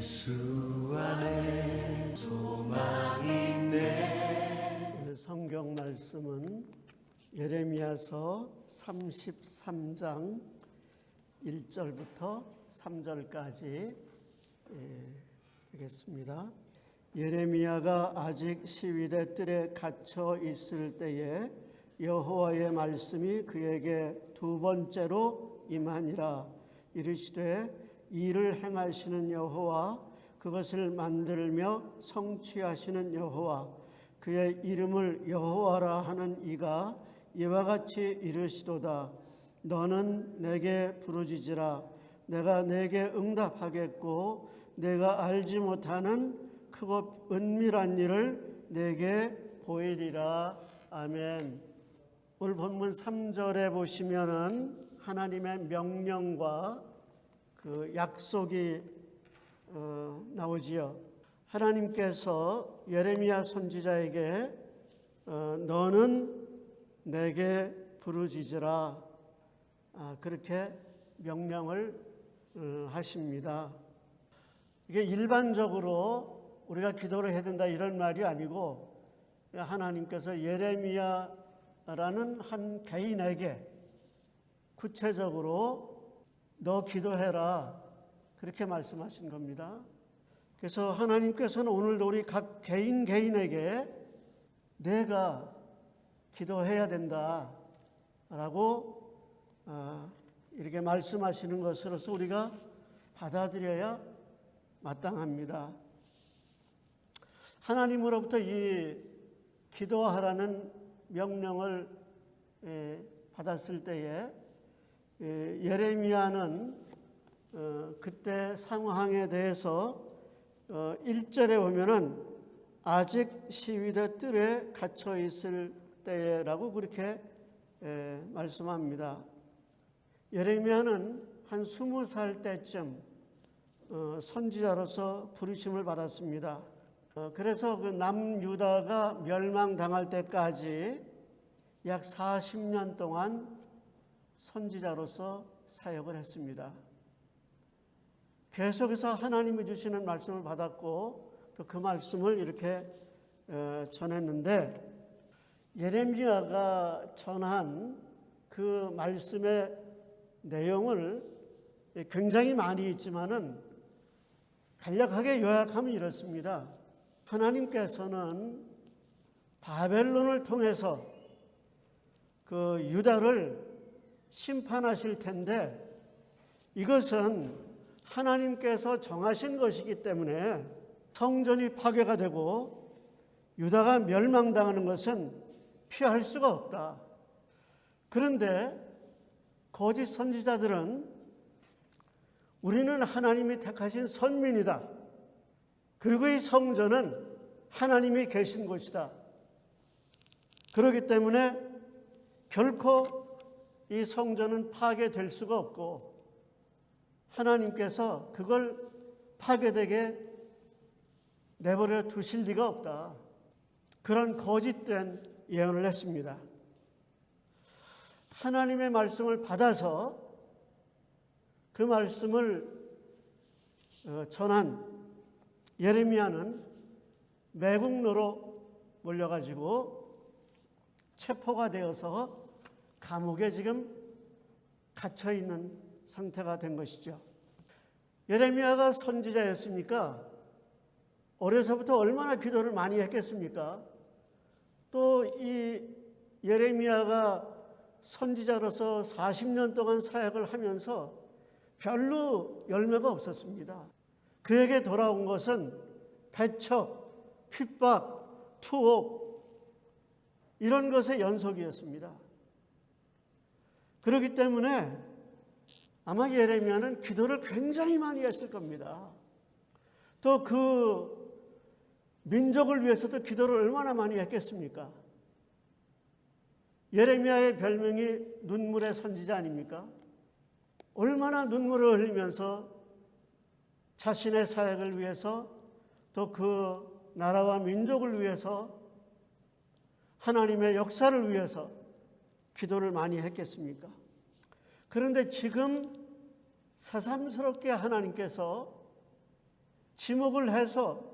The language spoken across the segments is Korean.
예수 안에 소망이 있네. 오늘 성경 말씀은 예레미야서 33장 1절부터 3절까지 하겠습니다. 예레미야가 아직 시위대 뜰에 갇혀 있을 때에 여호와의 말씀이 그에게 두 번째로 임하니라. 이르시되 이를 행하시는 여호와, 그것을 만들며 성취하시는 여호와, 그의 이름을 여호와라 하는 이가 이와 같이 이르시도다. 너는 내게 부르짖으라. 내가 내게 응답하겠고 내가 알지 못하는 크고 은밀한 일을 내게 보이리라. 아멘. 오늘 본문 3절에 보시면은 하나님의 명령과 그 약속이 나오지요. 하나님께서 예레미야 선지자에게 너는 내게 부르짖으라, 그렇게 명령을 하십니다. 이게 일반적으로 우리가 기도를 해야 된다 이런 말이 아니고, 하나님께서 예레미야라는 한 개인에게 구체적으로 너 기도해라, 그렇게 말씀하신 겁니다. 그래서 하나님께서는 오늘도 우리 각 개인에게 내가 기도해야 된다라고 이렇게 말씀하시는 것으로서 우리가 받아들여야 마땅합니다. 하나님으로부터 이 기도하라는 명령을 받았을 때에 예레미야는 그때 상황에 대해서 1절에 보면은 아직 시위대 뜰에 갇혀 있을 때라고 그렇게 말씀합니다. 예레미야는 한 20살 때쯤 선지자로서 부르심을 받았습니다. 그래서 그 남유다가 멸망당할 때까지 약 40년 동안 선지자로서 사역을 했습니다. 계속해서 하나님이 주시는 말씀을 받았고 또 그 말씀을 이렇게 전했는데, 예레미야가 전한 그 말씀의 내용을 굉장히 많이 있지만은 간략하게 요약하면 이렇습니다. 하나님께서는 바벨론을 통해서 그 유다를 심판하실 텐데, 이것은 하나님께서 정하신 것이기 때문에 성전이 파괴가 되고 유다가 멸망당하는 것은 피할 수가 없다. 그런데 거짓 선지자들은 우리는 하나님이 택하신 선민이다. 그리고 이 성전은 하나님이 계신 곳이다. 그렇기 때문에 결코 이 성전은 파괴될 수가 없고 하나님께서 그걸 파괴되게 내버려 두실 리가 없다. 그런 거짓된 예언을 했습니다. 하나님의 말씀을 받아서 그 말씀을 전한 예레미야는 매국노로 몰려가지고 체포가 되어서 감옥에 지금 갇혀 있는 상태가 된 것이죠. 예레미야가 선지자였으니까 어려서부터 얼마나 기도를 많이 했겠습니까? 또 이 예레미야가 선지자로서 40년 동안 사역을 하면서 별로 열매가 없었습니다. 그에게 돌아온 것은 배척, 핍박, 투옥, 이런 것의 연속이었습니다. 그렇기 때문에 아마 예레미야는 기도를 굉장히 많이 했을 겁니다. 또 그 민족을 위해서도 기도를 얼마나 많이 했겠습니까? 예레미야의 별명이 눈물의 선지자 아닙니까? 얼마나 눈물을 흘리면서 자신의 사역을 위해서 또 그 나라와 민족을 위해서 하나님의 역사를 위해서 기도를 많이 했겠습니까? 그런데 지금 새삼스럽게 하나님께서 지목을 해서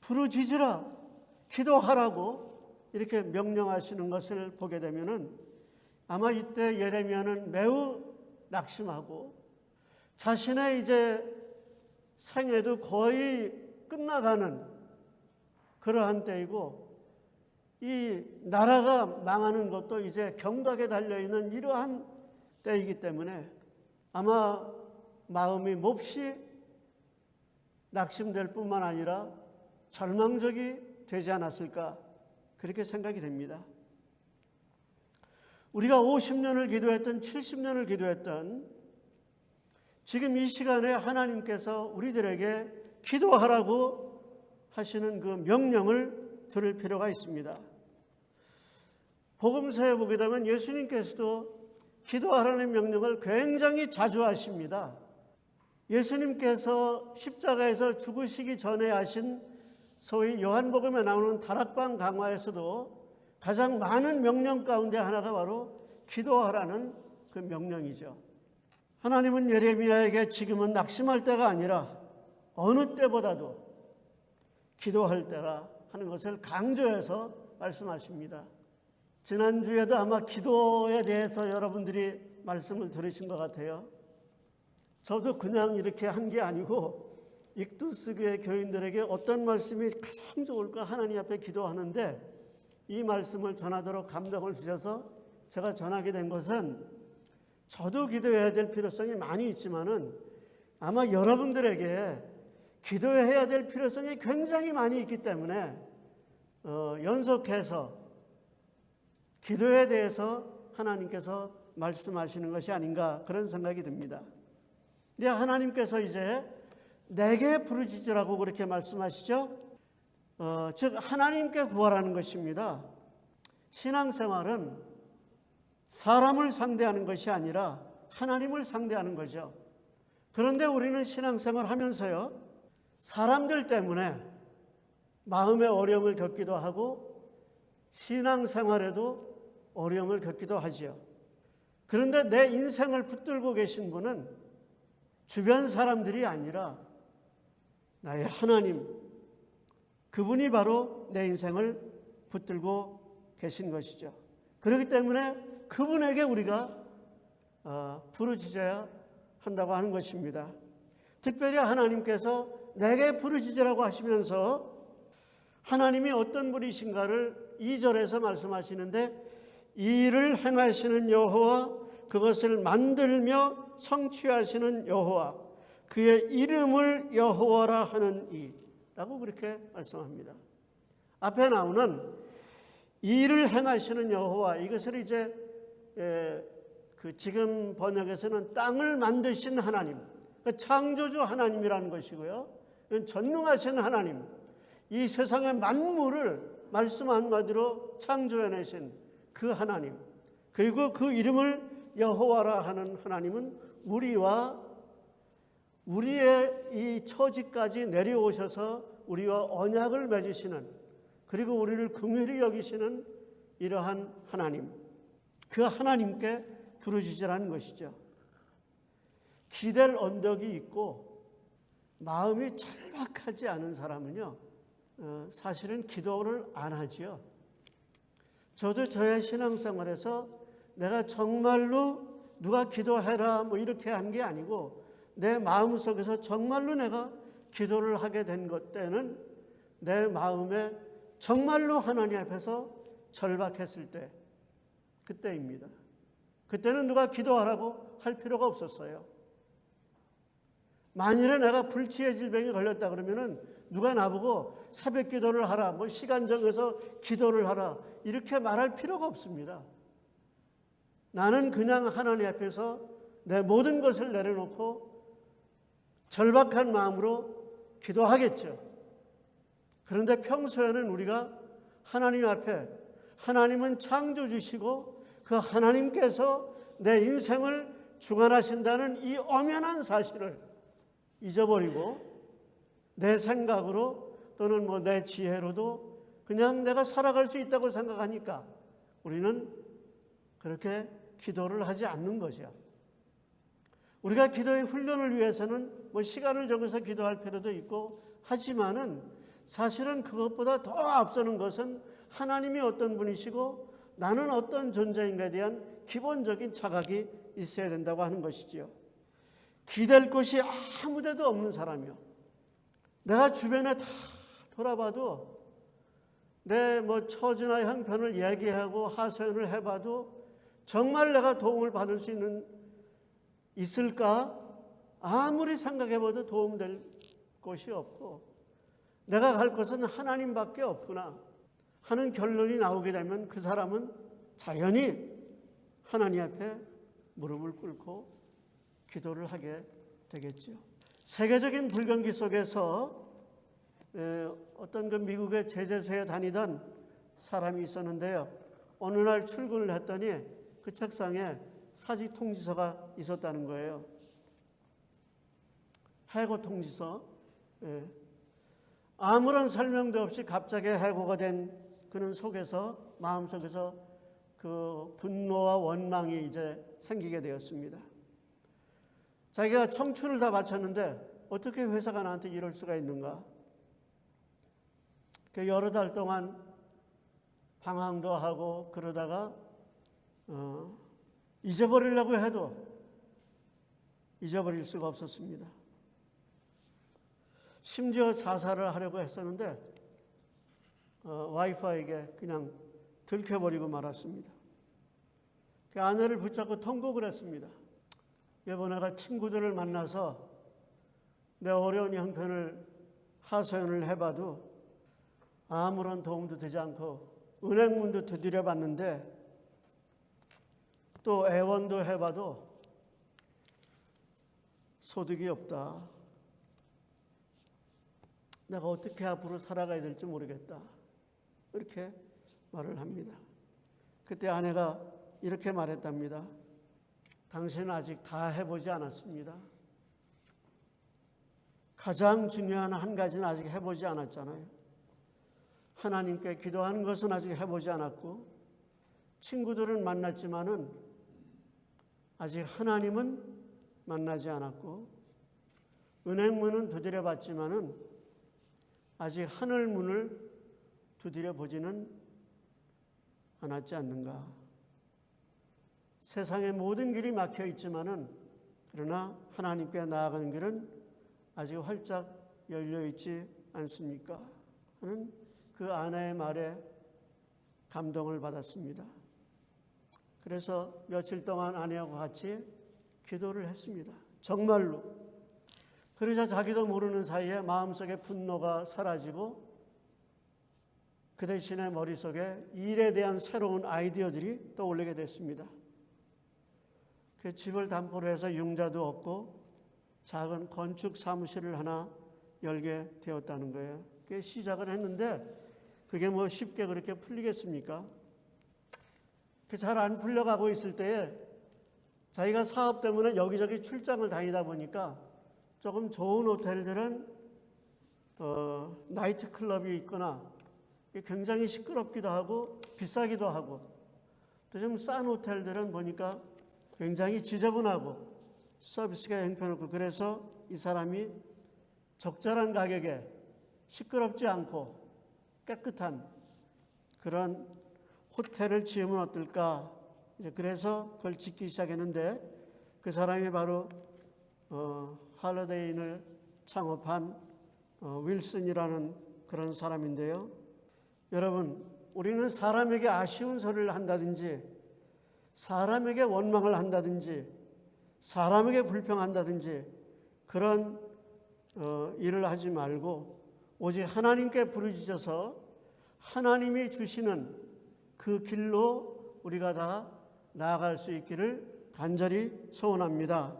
부르짖으라, 기도하라고 이렇게 명령하시는 것을 보게 되면은 아마 이때 예레미야는 매우 낙심하고 자신의 이제 생애도 거의 끝나가는 그러한 때이고 이 나라가 망하는 것도 이제 경각에 달려있는 이러한 때이기 때문에 아마 마음이 몹시 낙심될 뿐만 아니라 절망적이 되지 않았을까 그렇게 생각이 됩니다. 우리가 50년을 기도했던 70년을 기도했던 지금 이 시간에 하나님께서 우리들에게 기도하라고 하시는 그 명령을 들을 필요가 있습니다. 복음서에 보게 되면 예수님께서도 기도하라는 명령을 굉장히 자주 하십니다. 예수님께서 십자가에서 죽으시기 전에 하신 소위 요한복음에 나오는 다락방 강화에서도 가장 많은 명령 가운데 하나가 바로 기도하라는 그 명령이죠. 하나님은 예레미야에게 지금은 낙심할 때가 아니라 어느 때보다도 기도할 때라 하는 것을 강조해서 말씀하십니다. 지난주에도 아마 기도에 대해서 여러분들이 말씀을 들으신 것 같아요. 저도 그냥 이렇게 한 게 아니고 익두스 교회 교인들에게 어떤 말씀이 가장 좋을까 하나님 앞에 기도하는데 이 말씀을 전하도록 감동을 주셔서 제가 전하게 된 것은 저도 기도해야 될 필요성이 많이 있지만은 아마 여러분들에게 기도해야 될 필요성이 굉장히 많이 있기 때문에 연속해서 기도에 대해서 하나님께서 말씀하시는 것이 아닌가 그런 생각이 듭니다. 근데 하나님께서 이제 내게 부르짖으라고 그렇게 말씀하시죠. 즉 하나님께 구하라는 것입니다. 신앙생활은 사람을 상대하는 것이 아니라 하나님을 상대하는 거죠. 그런데 우리는 신앙생활 하면서요, 사람들 때문에 마음의 어려움을 겪기도 하고 신앙생활에도 어려움을 겪기도 하지요. 그런데 내 인생을 붙들고 계신 분은 주변 사람들이 아니라 나의 하나님, 그분이 바로 내 인생을 붙들고 계신 것이죠. 그렇기 때문에 그분에게 우리가 부르짖어야 한다고 하는 것입니다. 특별히 하나님께서 내게 부르짖으라고 하시면서 하나님이 어떤 분이신가를 2절에서 말씀하시는데 이 일을 행하시는 여호와, 그것을 만들며 성취하시는 여호와, 그의 이름을 여호와라 하는 이라고 그렇게 말씀합니다. 앞에 나오는 이 일을 행하시는 여호와, 이것을 이제 그 지금 번역에서는 땅을 만드신 하나님, 창조주 하나님이라는 것이고요. 전능하신 하나님, 이 세상의 만물을 말씀 한마디로 창조해내신 그 하나님, 그리고 그 이름을 여호와라 하는 하나님은 우리의 이 처지까지 내려오셔서 우리와 언약을 맺으시는, 그리고 우리를 긍휼히 여기시는 이러한 하나님, 그 하나님께 부르짖으라는 것이죠. 기댈 언덕이 있고 마음이 절박하지 않은 사람은요, 사실은 기도를 안 하지요. 저도 저의 신앙생활에서 내가 정말로 누가 기도해라 뭐 이렇게 한 게 아니고 내 마음속에서 정말로 내가 기도를 하게 된 것 때는 내 마음에 정말로 하나님 앞에서 절박했을 때, 그때입니다. 그때는 누가 기도하라고 할 필요가 없었어요. 만일에 내가 불치의 질병에 걸렸다 그러면은 누가 나보고 새벽 기도를 하라, 뭐 시간 정해서 기도를 하라 이렇게 말할 필요가 없습니다. 나는 그냥 하나님 앞에서 내 모든 것을 내려놓고 절박한 마음으로 기도하겠죠. 그런데 평소에는 우리가 하나님 앞에, 하나님은 창조주시고 그 하나님께서 내 인생을 주관하신다는 이 엄연한 사실을 잊어버리고 내 생각으로 또는 뭐 내 지혜로도 그냥 내가 살아갈 수 있다고 생각하니까 우리는 그렇게 기도를 하지 않는 거죠. 우리가 기도의 훈련을 위해서는 뭐 시간을 정해서 기도할 필요도 있고 하지만은 사실은 그것보다 더 앞서는 것은 하나님이 어떤 분이시고 나는 어떤 존재인가에 대한 기본적인 자각이 있어야 된다고 하는 것이지요. 기댈 곳이 아무 데도 없는 사람이요. 내가 주변에 다 돌아봐도 내 뭐 처지나 형편을 이야기하고 하소연을 해봐도 정말 내가 도움을 받을 수 있을까? 아무리 생각해봐도 도움될 곳이 없고 내가 갈 곳은 하나님밖에 없구나 하는 결론이 나오게 되면 그 사람은 자연히 하나님 앞에 무릎을 꿇고 기도를 하게 되겠죠. 세계적인 불경기 속에서 어떤 그 미국의 제재소에 다니던 사람이 있었는데요. 어느 날 출근을 했더니 그 책상에 사직 통지서가 있었다는 거예요. 해고 통지서. 아무런 설명도 없이 갑자기 해고가 된 그는 속에서 마음속에서 그 분노와 원망이 이제 생기게 되었습니다. 자기가 청춘을 다 바쳤는데 어떻게 회사가 나한테 이럴 수가 있는가? 여러 달 동안 방황도 하고 그러다가 잊어버리려고 해도 잊어버릴 수가 없었습니다. 심지어 자살을 하려고 했었는데 와이프에게 그냥 들켜버리고 말았습니다. 그 아내를 붙잡고 통곡을 했습니다. 여보, 내가 친구들을 만나서 내 어려운 형편을 하소연을 해봐도 아무런 도움도 되지 않고 은행문도 두드려 봤는데 또 애원도 해봐도 소득이 없다. 내가 어떻게 앞으로 살아가야 될지 모르겠다. 이렇게 말을 합니다. 그때 아내가 이렇게 말했답니다. 당신은 아직 다 해보지 않았습니다. 가장 중요한 한 가지는 아직 해보지 않았잖아요. 하나님께 기도하는 것은 아직 해보지 않았고 친구들은 만났지만은 아직 하나님은 만나지 않았고 은행문은 두드려 봤지만은 아직 하늘문을 두드려 보지는 않았지 않는가. 세상의 모든 길이 막혀 있지만은 그러나 하나님께 나아가는 길은 아직 활짝 열려 있지 않습니까? 하는 그 아내의 말에 감동을 받았습니다. 그래서 며칠 동안 아내하고 같이 기도를 했습니다. 정말로. 그러자 자기도 모르는 사이에 마음속에 분노가 사라지고 그 대신에 머릿속에 일에 대한 새로운 아이디어들이 떠올리게 됐습니다. 그 집을 담보로 해서 융자도 얻고 작은 건축 사무실을 하나 열게 되었다는 거예요. 그게 시작을 했는데 그게 뭐 쉽게 그렇게 풀리겠습니까? 잘 안 풀려가고 있을 때에 자기가 사업 때문에 여기저기 출장을 다니다 보니까 조금 좋은 호텔들은 나이트 클럽이 있거나 굉장히 시끄럽기도 하고 비싸기도 하고 또 좀 싼 호텔들은 보니까 굉장히 지저분하고 서비스가 형편없고 그래서 이 사람이 적절한 가격에 시끄럽지 않고 깨끗한 그런 호텔을 지으면 어떨까? 그래서 그걸 짓기 시작했는데 그 사람이 바로 할러데이인을 창업한 윌슨이라는 그런 사람인데요. 여러분, 우리는 사람에게 아쉬운 소리를 한다든지 사람에게 원망을 한다든지 사람에게 불평한다든지 그런 일을 하지 말고 오직 하나님께 부르짖어서 하나님이 주시는 그 길로 우리가 다 나아갈 수 있기를 간절히 소원합니다.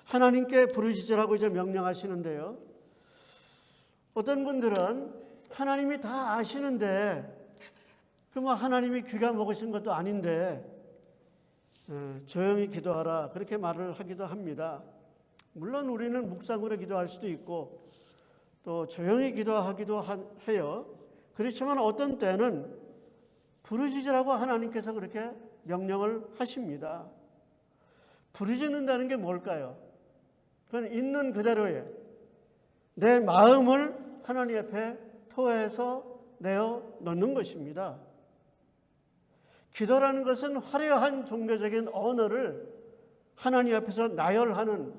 하나님께 부르짖으라고 이제 명령하시는데요. 어떤 분들은 하나님이 다 아시는데 그럼 하나님이 귀가 먹으신 것도 아닌데 조용히 기도하라 그렇게 말을 하기도 합니다. 물론 우리는 묵상으로 기도할 수도 있고 또 조용히 기도하기도 해요. 그렇지만 어떤 때는 부르짖으라고 하나님께서 그렇게 명령을 하십니다. 부르짖는다는 게 뭘까요? 그건 있는 그대로의 내 마음을 하나님 앞에 토해서 내어 놓는 것입니다. 기도라는 것은 화려한 종교적인 언어를 하나님 앞에서 나열하는,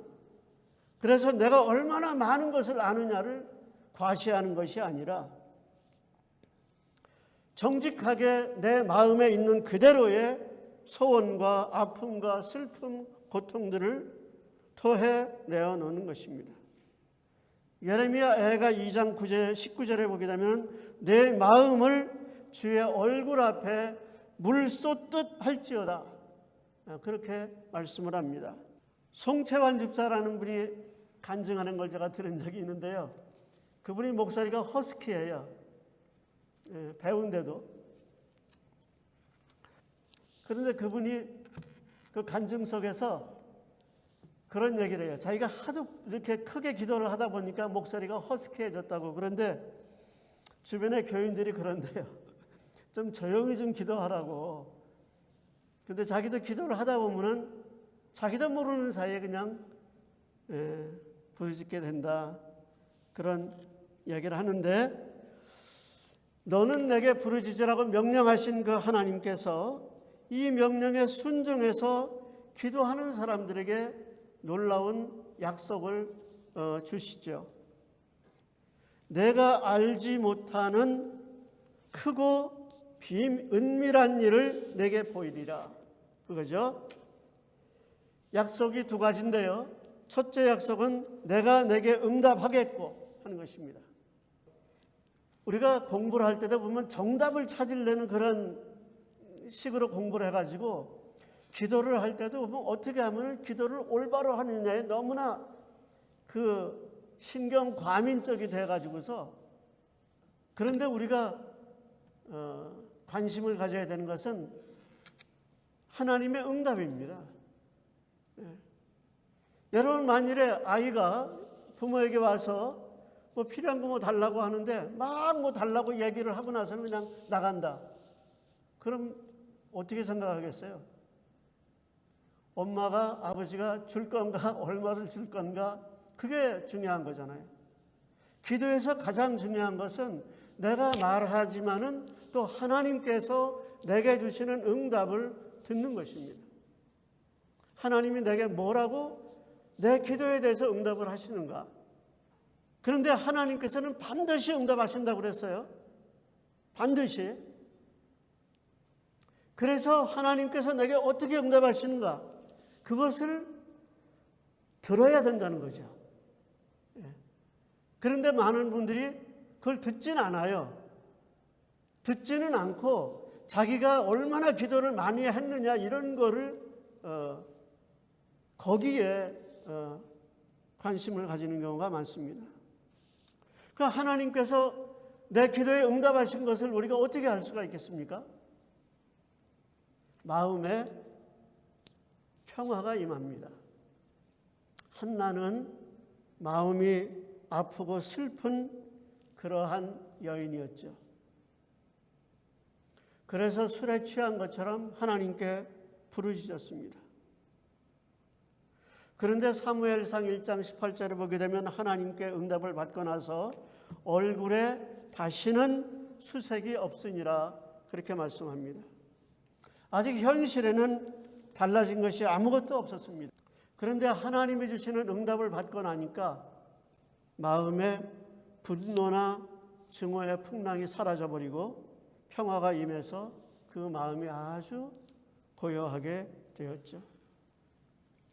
그래서 내가 얼마나 많은 것을 아느냐를 과시하는 것이 아니라 정직하게 내 마음에 있는 그대로의 소원과 아픔과 슬픔, 고통들을 토해 내어 놓는 것입니다. 예레미야 애가 2장 9절 19절에 보게 되면 내 마음을 주의 얼굴 앞에 물 쏟듯 할지어다, 그렇게 말씀을 합니다. 송채환 집사라는 분이 간증하는 걸 제가 들은 적이 있는데요. 그분이 목소리가 허스키해요. 배운데도. 그런데 그분이 그 간증 속에서 그런 얘기를 해요. 자기가 하도 이렇게 크게 기도를 하다 보니까 목소리가 허스키해졌다고. 그런데 주변의 교인들이 그런데요, 좀 조용히 좀 기도하라고. 근데 자기도 기도를 하다 보면은 자기도 모르는 사이에 그냥 부르짖게 된다, 그런 이야기를 하는데, 너는 내게 부르짖으라고 명령하신 그 하나님께서 이 명령에 순종해서 기도하는 사람들에게 놀라운 약속을 주시죠. 내가 알지 못하는 크고 은밀한 일을 내게 보이리라, 그거죠. 약속이 두 가지인데요. 첫째 약속은 내가 내게 응답하겠고 하는 것입니다. 우리가 공부를 할 때도 보면 정답을 찾으려는 그런 식으로 공부를 해가지고 기도를 할 때도 보면 어떻게 하면 기도를 올바로 하느냐에 너무나 그 신경 과민적이 돼가지고서, 그런데 우리가 관심을 가져야 되는 것은 하나님의 응답입니다. 여러분, 만일에 아이가 부모에게 와서 뭐 필요한 거 뭐 달라고 하는데 막 뭐 달라고 얘기를 하고 나서는 그냥 나간다, 그럼 어떻게 생각하겠어요? 엄마가, 아버지가 줄 건가, 얼마를 줄 건가, 그게 중요한 거잖아요. 기도에서 가장 중요한 것은 내가 말하지만은 또 하나님께서 내게 주시는 응답을 듣는 것입니다. 하나님이 내게 뭐라고 내 기도에 대해서 응답을 하시는가. 그런데 하나님께서는 반드시 응답하신다고 그랬어요. 반드시. 그래서 하나님께서 내게 어떻게 응답하시는가, 그것을 들어야 된다는 거죠. 그런데 많은 분들이 그걸 듣지는 않아요. 듣지는 않고 자기가 얼마나 기도를 많이 했느냐, 이런 거를 거기에 관심을 가지는 경우가 많습니다. 그 하나님께서 내 기도에 응답하신 것을 우리가 어떻게 알 수가 있겠습니까? 마음에 평화가 임합니다. 한나는 마음이 아프고 슬픈 그러한 여인이었죠. 그래서 술에 취한 것처럼 하나님께 부르짖었습니다. 그런데 사무엘상 1장 18절에 보게 되면 하나님께 응답을 받고 나서 얼굴에 다시는 수색이 없으니라, 그렇게 말씀합니다. 아직 현실에는 달라진 것이 아무것도 없었습니다. 그런데 하나님이 주시는 응답을 받고 나니까 마음에 분노나 증오의 풍랑이 사라져버리고 평화가 임해서 그 마음이 아주 고요하게 되었죠.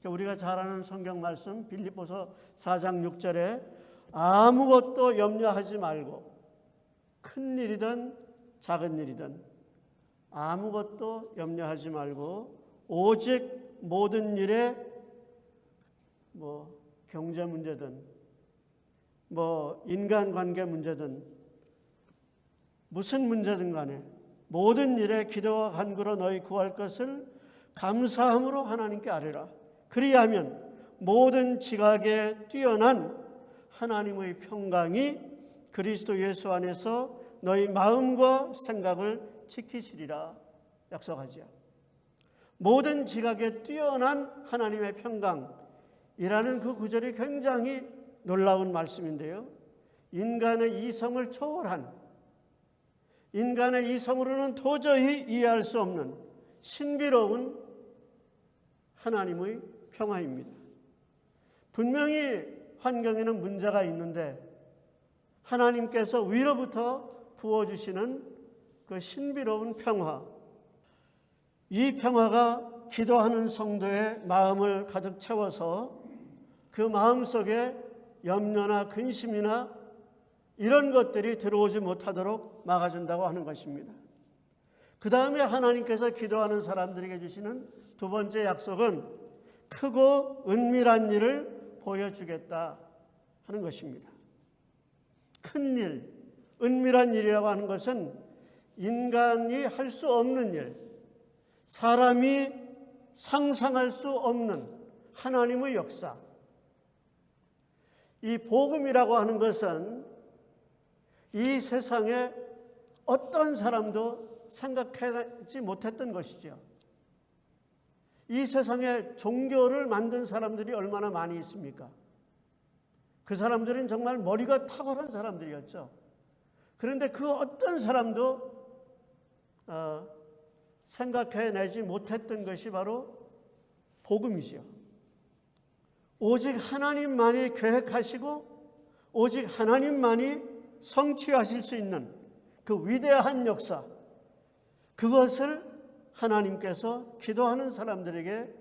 우리가 잘 아는 성경 말씀 빌립보서 4장 6절에 아무것도 염려하지 말고, 큰 일이든 작은 일이든 아무것도 염려하지 말고 오직 모든 일에 경제 문제든 인간관계 문제든 무슨 문제든 간에 모든 일에 기도와 간구로 너희 구할 것을 감사함으로 하나님께 아뢰라. 그리하면 모든 지각에 뛰어난 하나님의 평강이 그리스도 예수 안에서 너희 마음과 생각을 지키시리라 약속하지요. 모든 지각에 뛰어난 하나님의 평강, 이라는 그 구절이 굉장히 놀라운 말씀인데요. 인간의 이성을 초월한, 인간의 이성으로는 도저히 이해할 수 없는 신비로운 하나님의 평화입니다. 분명히 환경에는 문제가 있는데 하나님께서 위로부터 부어주시는 그 신비로운 평화, 이 평화가 기도하는 성도의 마음을 가득 채워서 그 마음 속에 염려나 근심이나 이런 것들이 들어오지 못하도록 막아준다고 하는 것입니다. 그 다음에 하나님께서 기도하는 사람들에게 주시는 두 번째 약속은 크고 은밀한 일을 보여주겠다 하는 것입니다. 큰 일, 은밀한 일이라고 하는 것은 인간이 할 수 없는 일, 사람이 상상할 수 없는 하나님의 역사. 이 복음이라고 하는 것은 이 세상에 어떤 사람도 생각하지 못했던 것이죠. 이 세상에 종교를 만든 사람들이 얼마나 많이 있습니까? 그 사람들은 정말 머리가 탁월한 사람들이었죠. 그런데 그 어떤 사람도 생각해내지 못했던 것이 바로 복음이죠. 오직 하나님만이 계획하시고 오직 하나님만이 성취하실 수 있는 그 위대한 역사, 그것을 하나님께서 기도하는 사람들에게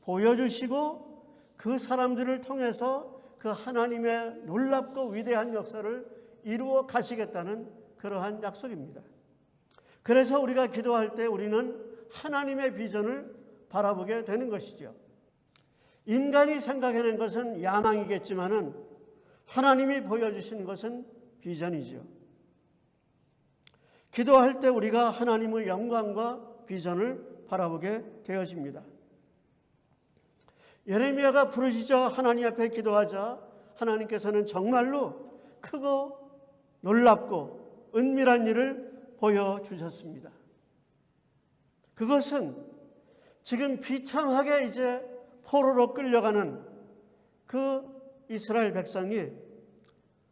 보여주시고 그 사람들을 통해서 그 하나님의 놀랍고 위대한 역사를 이루어 가시겠다는 그러한 약속입니다. 그래서 우리가 기도할 때 우리는 하나님의 비전을 바라보게 되는 것이죠. 인간이 생각해낸 것은 야망이겠지만은 하나님이 보여주신 것은 비전이죠. 기도할 때 우리가 하나님의 영광과 비전을 바라보게 되어집니다. 예레미야가 부르짖어 하나님 앞에 기도하자 하나님께서는 정말로 크고 놀랍고 은밀한 일을 보여주셨습니다. 그것은 지금 비참하게 이제 포로로 끌려가는 그 이스라엘 백성이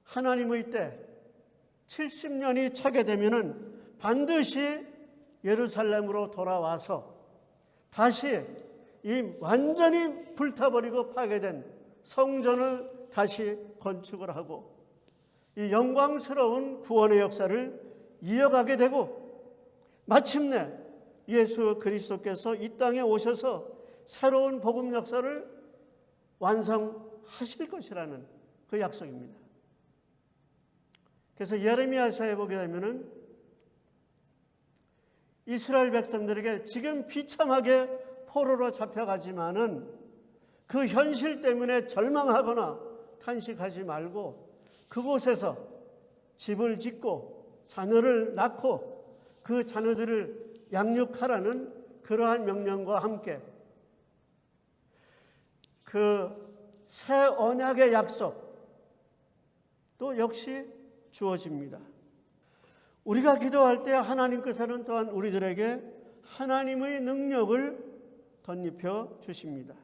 하나님의 때 70년이 차게 되면은 반드시 예루살렘으로 돌아와서 다시 이 완전히 불타버리고 파괴된 성전을 다시 건축을 하고 이 영광스러운 구원의 역사를 이어가게 되고 마침내 예수 그리스도께서 이 땅에 오셔서 새로운 복음 역사를 완성하실 것이라는 그 약속입니다. 그래서 예레미야서에 보게 되면은 이스라엘 백성들에게 지금 비참하게 포로로 잡혀가지만은 그 현실 때문에 절망하거나 탄식하지 말고 그곳에서 집을 짓고 자녀를 낳고 그 자녀들을 양육하라는 그러한 명령과 함께 그 새 언약의 약속 또 역시 주어집니다. 우리가 기도할 때 하나님께서는 또한 우리들에게 하나님의 능력을 덧입혀 주십니다.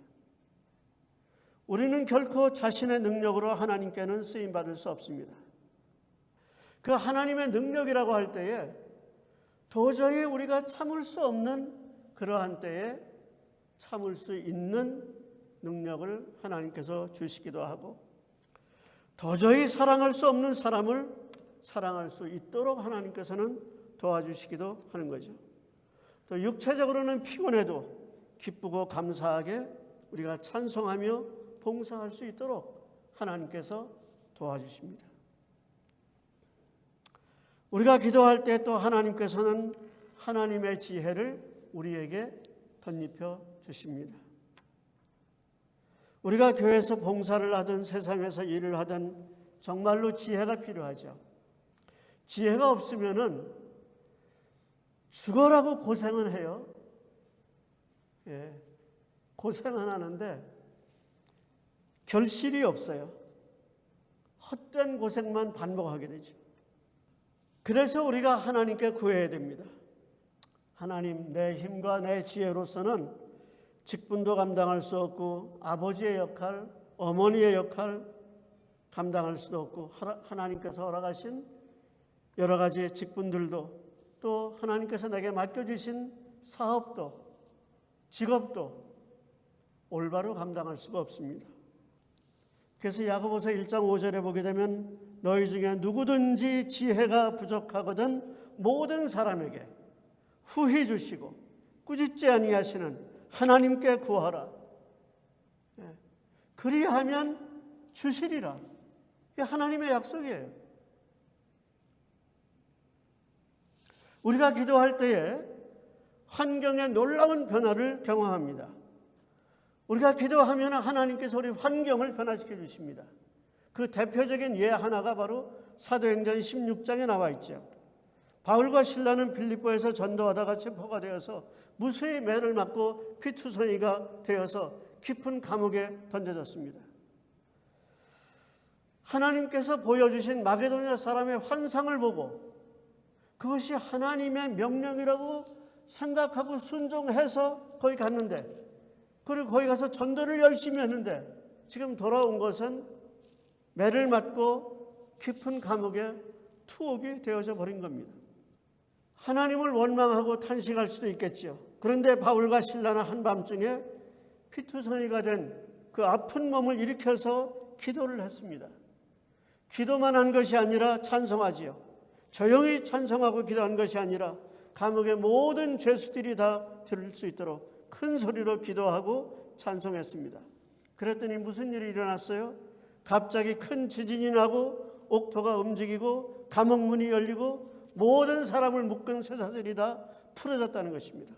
우리는 결코 자신의 능력으로 하나님께는 쓰임받을 수 없습니다. 그 하나님의 능력이라고 할 때에 도저히 우리가 참을 수 없는 그러한 때에 참을 수 있는 능력을 하나님께서 주시기도 하고 도저히 사랑할 수 없는 사람을 사랑할 수 있도록 하나님께서는 도와주시기도 하는 거죠. 또 육체적으로는 피곤해도 기쁘고 감사하게 우리가 찬송하며 봉사할 수 있도록 하나님께서 도와주십니다. 우리가 기도할 때 또 하나님께서는 하나님의 지혜를 우리에게 덧입혀 주십니다. 우리가 교회에서 봉사를 하든 세상에서 일을 하든 정말로 지혜가 필요하죠. 지혜가 없으면은 죽어라고 고생은 해요. 고생은 하는데 결실이 없어요. 헛된 고생만 반복하게 되죠. 그래서 우리가 하나님께 구해야 됩니다. 하나님, 내 힘과 내 지혜로서는 직분도 감당할 수 없고 아버지의 역할, 어머니의 역할 감당할 수도 없고 하나님께서 허락하신 여러 가지 직분들도 또 하나님께서 내게 맡겨주신 사업도 직업도 올바로 감당할 수가 없습니다. 그래서 야고보서 1장 5절에 보게 되면 너희 중에 누구든지 지혜가 부족하거든 모든 사람에게 후히 주시고 꾸짖지 아니하시는 하나님께 구하라. 그리하면 주시리라. 이게 하나님의 약속이에요. 우리가 기도할 때에 환경의 놀라운 변화를 경험합니다. 우리가 기도하면 하나님께서 우리 환경을 변화시켜 주십니다. 그 대표적인 예 하나가 바로 사도행전 16장에 나와 있죠. 바울과 실라는 빌립보에서 전도하다가 체포가 되어서 무수히 매를 맞고 피투성이가 되어서 깊은 감옥에 던져졌습니다. 하나님께서 보여주신 마게도냐 사람의 환상을 보고 그것이 하나님의 명령이라고 생각하고 순종해서 거기 갔는데, 그리고 거기 가서 전도를 열심히 했는데 지금 돌아온 것은 매를 맞고 깊은 감옥에 투옥이 되어져 버린 겁니다. 하나님을 원망하고 탄식할 수도 있겠죠. 그런데 바울과 실라는 한밤중에 피투성이가 된 그 아픈 몸을 일으켜서 기도를 했습니다. 기도만 한 것이 아니라 찬송하지요. 조용히 찬송하고 기도한 것이 아니라 감옥의 모든 죄수들이 다 들을 수 있도록 큰 소리로 기도하고 찬송했습니다. 그랬더니 무슨 일이 일어났어요? 갑자기 큰 지진이 나고 옥토가 움직이고 감옥 문이 열리고 모든 사람을 묶은 쇠사슬이 다 풀어졌다는 것입니다.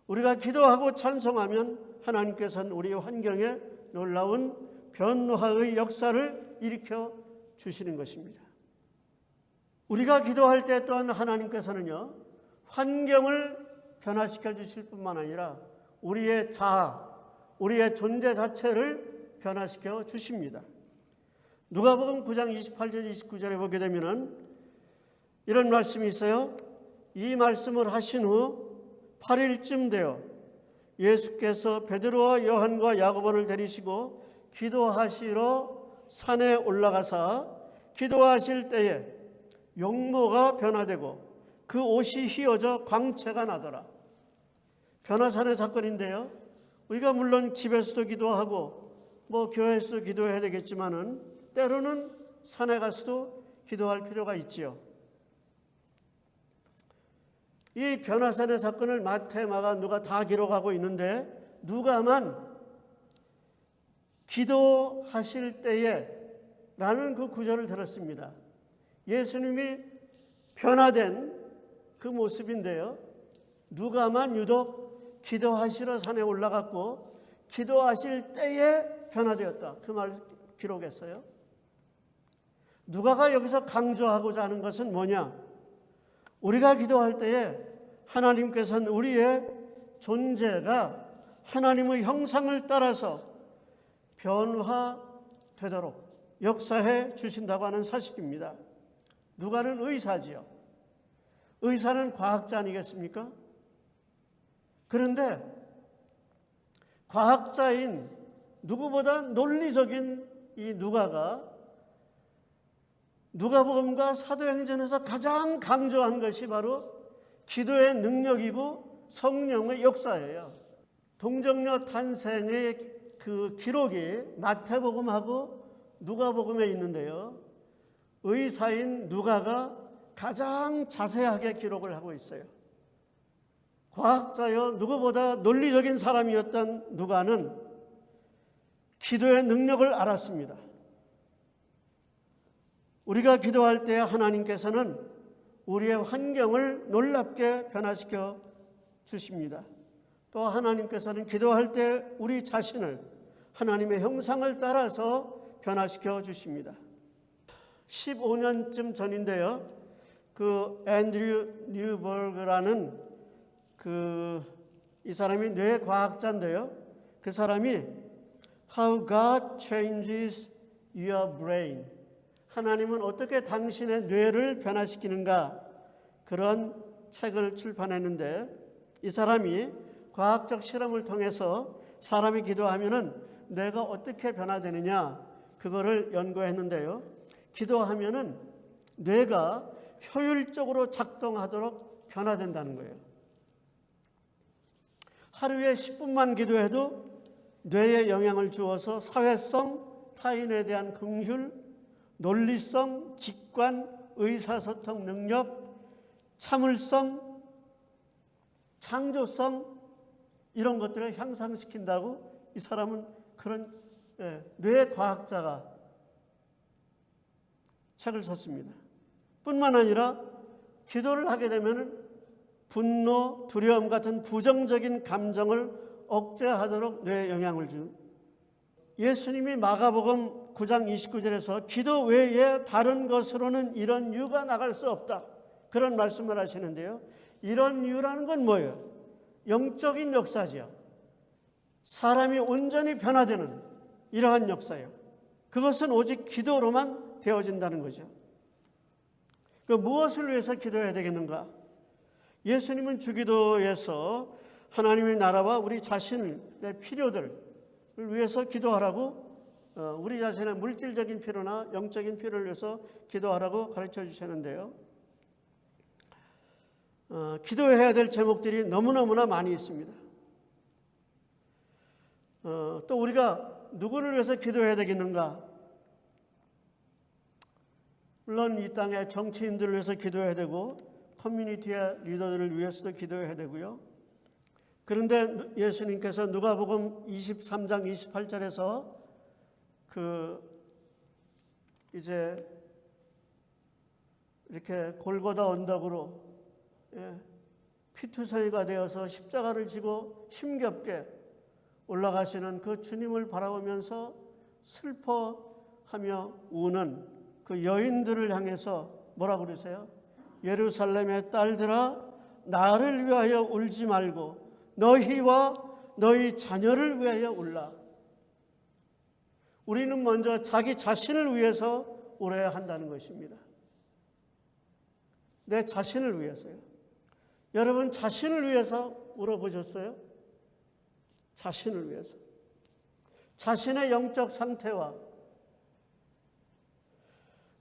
우리가 기도하고 찬송하면 하나님께서는 우리 환경에 놀라운 변화의 역사를 일으켜 주시는 것입니다. 우리가 기도할 때 또한 하나님께서는요, 환경을 변화시켜 주실 뿐만 아니라 우리의 자아, 우리의 존재 자체를 변화시켜 주십니다. 누가복음 9장 28절 29절에 보게 되면은 이런 말씀이 있어요. 이 말씀을 하신 후 8일쯤 되어 예수께서 베드로와 요한과 야고보를 데리시고 기도하시러 산에 올라가사 기도하실 때에 용모가 변화되고 그 옷이 휘어져 광채가 나더라. 변화산의 사건인데요. 우리가 물론 집에서도 기도하고 교회에서도 기도해야 되겠지만은 때로는 산에 가서도 기도할 필요가 있지요. 이 변화산의 사건을 마태, 마가, 누가 다 기록하고 있는데 누가만 기도하실 때에 라는 그 구절을 들었습니다. 예수님이 변화된 그 모습인데요. 누가만 유독 기도하시러 산에 올라갔고 기도하실 때에 변화되었다. 그 말을 기록했어요. 누가가 여기서 강조하고자 하는 것은 뭐냐? 우리가 기도할 때에 하나님께서는 우리의 존재가 하나님의 형상을 따라서 변화되도록 역사해 주신다고 하는 사실입니다. 누가는 의사지요. 의사는 과학자 아니겠습니까? 그런데 과학자인 누구보다 논리적인 이 누가가 누가복음과 사도행전에서 가장 강조한 것이 바로 기도의 능력이고 성령의 역사예요. 동정녀 탄생의 그 기록이 마태복음하고 누가복음에 있는데요. 의사인 누가가 가장 자세하게 기록을 하고 있어요. 과학자여 누구보다 논리적인 사람이었던 누가는 기도의 능력을 알았습니다. 우리가 기도할 때 하나님께서는 우리의 환경을 놀랍게 변화시켜 주십니다. 또 하나님께서는 기도할 때 우리 자신을 하나님의 형상을 따라서 변화시켜 주십니다. 15년쯤 전인데요. 그 앤드류 뉴버그라는 이 사람이 뇌과학자인데요. 그 사람이 How God Changes Your Brain, 하나님은 어떻게 당신의 뇌를 변화시키는가, 그런 책을 출판했는데 이 사람이 과학적 실험을 통해서 사람이 기도하면은 뇌가 어떻게 변화되느냐 그거를 연구했는데요. 기도하면은 뇌가 효율적으로 작동하도록 변화된다는 거예요. 하루에 10분만 기도해도 뇌에 영향을 주어서 사회성, 타인에 대한 긍휼, 논리성, 직관, 의사소통 능력, 참을성, 창조성 이런 것들을 향상시킨다고 이 사람은 그런 뇌과학자가 책을 썼습니다. 뿐만 아니라 기도를 하게 되면 분노, 두려움 같은 부정적인 감정을 억제하도록 뇌에 영향을 준 예수님이 마가복음 9장 29절에서 기도 외에 다른 것으로는 이런 유가 나갈 수 없다 그런 말씀을 하시는데요. 이런 유라는 건 뭐예요? 영적인 역사죠. 사람이 온전히 변화되는 이러한 역사예요. 그것은 오직 기도로만 되어진다는 거죠. 그 무엇을 위해서 기도해야 되겠는가? 예수님은 주기도에서 하나님의 나라와 우리 자신의 필요들을 위해서 기도하라고 우리 자신의 물질적인 필요나 영적인 필요를 위해서 기도하라고 가르쳐 주시는데요. 기도해야 될 제목들이 너무너무나 많이 있습니다. 또 우리가 누구를 위해서 기도해야 되겠는가? 물론 이 땅의 정치인들을 위해서 기도해야 되고 커뮤니티의 리더들을 위해서도 기도해야 되고요. 그런데 예수님께서 누가복음 23장 28절에서 이제 이렇게 골고다 언덕으로 피투성이가 되어서 십자가를 지고 힘겹게 올라가시는 그 주님을 바라보면서 슬퍼하며 우는 그 여인들을 향해서 뭐라고 그러세요? 예루살렘의 딸들아 나를 위하여 울지 말고 너희와 너희 자녀를 위하여 울라. 우리는 먼저 자기 자신을 위해서 울어야 한다는 것입니다. 내 자신을 위해서요. 여러분 자신을 위해서 울어보셨어요? 자신을 위해서. 자신의 영적 상태와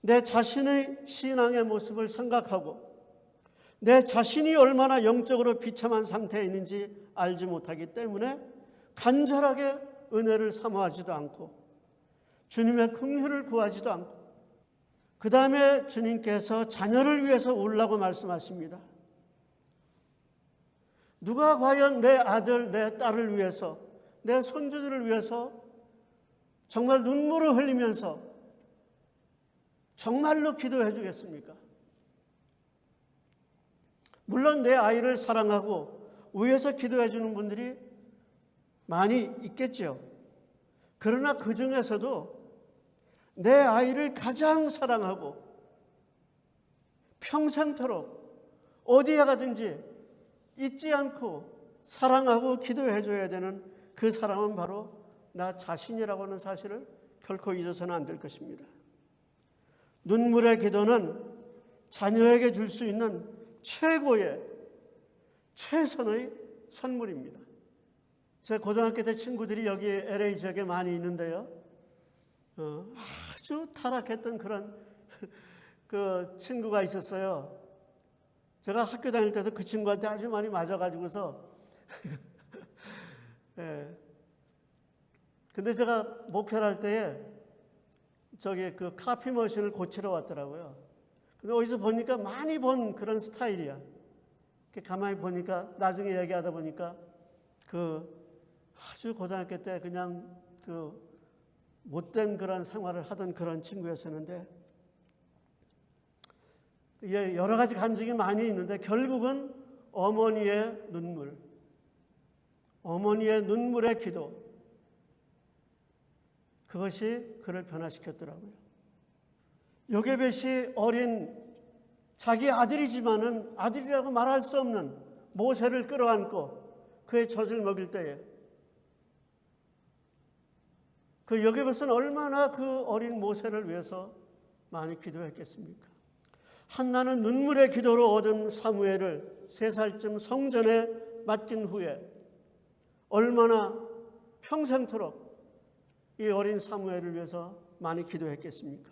내 자신의 신앙의 모습을 생각하고 내 자신이 얼마나 영적으로 비참한 상태에 있는지 알지 못하기 때문에 간절하게 은혜를 사모하지도 않고 주님의 긍휼을 구하지도 않고 그 다음에 주님께서 자녀를 위해서 울라고 말씀하십니다. 누가 과연 내 아들, 내 딸을 위해서 내 손주들을 위해서 정말 눈물을 흘리면서 정말로 기도해 주겠습니까? 물론 내 아이를 사랑하고 위해서 기도해 주는 분들이 많이 있겠죠. 그러나 그 중에서도 내 아이를 가장 사랑하고 평생토록 어디에 가든지 잊지 않고 사랑하고 기도해 줘야 되는 그 사람은 바로 나 자신이라고 하는 사실을 결코 잊어서는 안 될 것입니다. 눈물의 기도는 자녀에게 줄 수 있는 최고의 최선의 선물입니다. 제 고등학교 때 친구들이 여기 LA 지역에 많이 있는데요. 아주 타락했던 그런 그 친구가 있었어요. 제가 학교 다닐 때도 그 친구한테 아주 많이 맞아가지고서 근데 제가 목회를 할 때에 저기 그 카피 머신을 고치러 왔더라고요. 근데 어디서 보니까 많이 본 그런 스타일이야. 가만히 보니까 나중에 얘기하다 보니까 그 아주 고등학교 때 그냥 그 못된 그런 생활을 하던 그런 친구였었는데 여러 가지 감정이 많이 있는데 결국은 어머니의 눈물, 어머니의 눈물의 기도 그것이 그를 변화시켰더라고요. 요게벳이 어린 자기 아들이지만은 아들이라고 말할 수 없는 모세를 끌어안고 그의 젖을 먹일 때에 그 요게벳은 얼마나 그 어린 모세를 위해서 많이 기도했겠습니까? 한나는 눈물의 기도로 얻은 사무엘을 3살쯤 성전에 맡긴 후에 얼마나 평생토록 이 어린 사무엘을 위해서 많이 기도했겠습니까?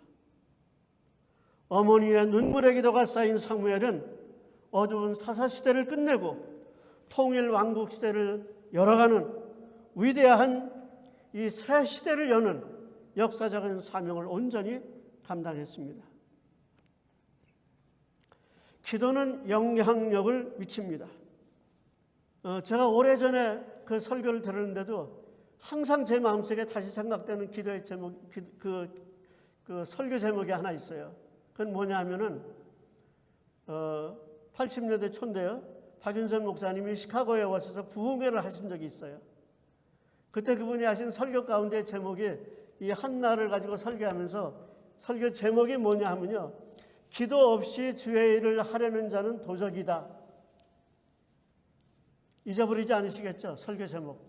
어머니의 눈물의 기도가 쌓인 사무엘은 어두운 사사시대를 끝내고 통일 왕국 시대를 열어가는 위대한 이 새 시대를 여는 역사적인 사명을 온전히 감당했습니다. 기도는 영향력을 미칩니다. 제가 오래전에 그 설교를 들었는데도 항상 제 마음속에 다시 생각되는 기도의 제목, 그 설교 제목이 하나 있어요. 그건 뭐냐 하면은 80년대 초인데요. 박윤선 목사님이 시카고에 와서 부흥회를 하신 적이 있어요. 그때 그분이 하신 설교 가운데 제목이 이 한나를 가지고 설교하면서 설교 제목이 뭐냐 하면요. 기도 없이 주의 일을 하려는 자는 도적이다. 잊어버리지 않으시겠죠? 설교 제목.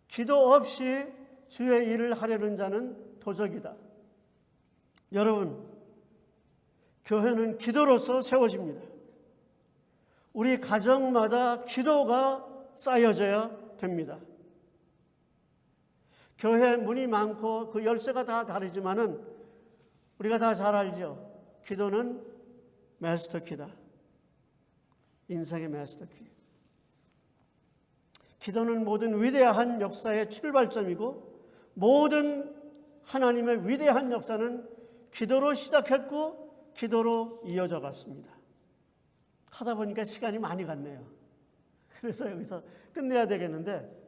기도 없이 주의 일을 하려는 자는 도적이다. 여러분, 교회는 기도로서 세워집니다. 우리 가정마다 기도가 쌓여져야 됩니다. 교회 문이 많고 그 열쇠가 다 다르지만은 우리가 다 잘 알죠. 기도는 마스터키다. 인생의 마스터키. 기도는 모든 위대한 역사의 출발점이고 모든 하나님의 위대한 역사는 기도로 시작했고 기도로 이어져 갔습니다. 하다 보니까 시간이 많이 갔네요. 그래서 여기서 끝내야 되겠는데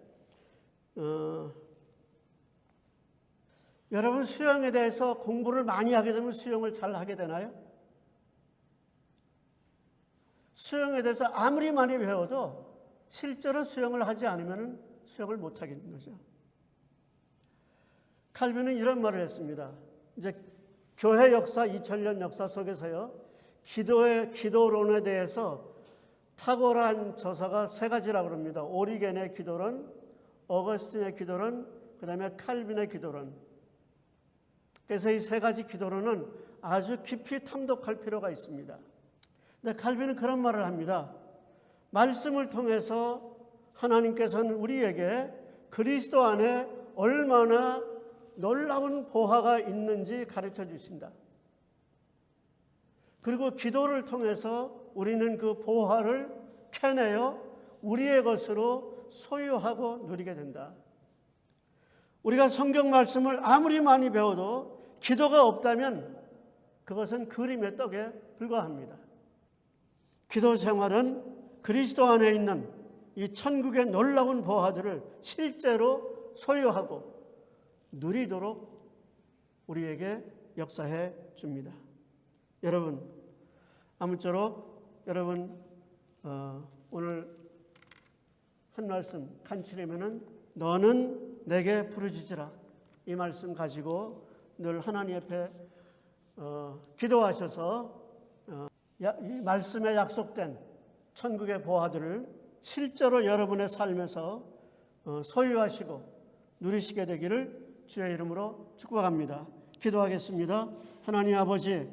여러분 수영에 대해서 공부를 많이 하게 되면 수영을 잘 하게 되나요? 수영에 대해서 아무리 많이 배워도 실제로 수영을 하지 않으면 수영을 못 하게 되는 거죠. 칼빈은 이런 말을 했습니다. 이제 교회 역사 2000년 역사 속에서요. 기도론에 대해서 탁월한 저서가 세 가지라고 합니다. 오리겐의 기도론, 어거스틴의 기도론, 그 다음에 칼빈의 기도론. 그래서 이 세 가지 기도론은 아주 깊이 탐독할 필요가 있습니다. 근데 칼빈은 그런 말을 합니다. 말씀을 통해서 하나님께서는 우리에게 그리스도 안에 얼마나 놀라운 보화가 있는지 가르쳐 주신다. 그리고 기도를 통해서 우리는 그 보화를 캐내어 우리의 것으로 소유하고 누리게 된다. 우리가 성경 말씀을 아무리 많이 배워도 기도가 없다면 그것은 그림의 떡에 불과합니다. 기도 생활은 그리스도 안에 있는 이 천국의 놀라운 보화들을 실제로 소유하고 누리도록 우리에게 역사해 줍니다. 여러분, 아무쪼록 여러분 오늘 한 말씀 간추리면은 너는 내게 부르짖으라 이 말씀 가지고 늘 하나님 앞에 기도하셔서 이 말씀에 약속된 천국의 보화들을 실제로 여러분의 삶에서 소유하시고 누리시게 되기를 주의 이름으로 축복합니다. 기도하겠습니다. 하나님 아버지,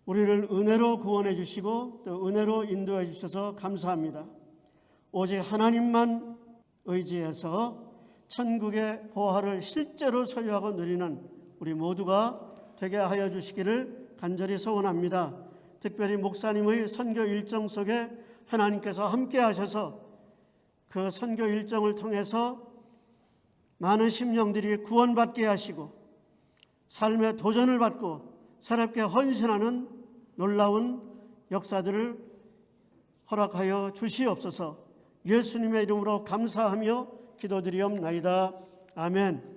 우리를 은혜로 구원해 주시고 또 은혜로 인도해 주셔서 감사합니다. 오직 하나님만 의지해서 천국의 보화를 실제로 소유하고 누리는 우리 모두가 되게 하여 주시기를 간절히 소원합니다. 특별히 목사님의 선교 일정 속에 하나님께서 함께 하셔서 그 선교 일정을 통해서 많은 심령들이 구원받게 하시고 삶의 도전을 받고 새롭게 헌신하는 놀라운 역사들을 허락하여 주시옵소서. 예수님의 이름으로 감사하며 기도드리옵나이다. 아멘.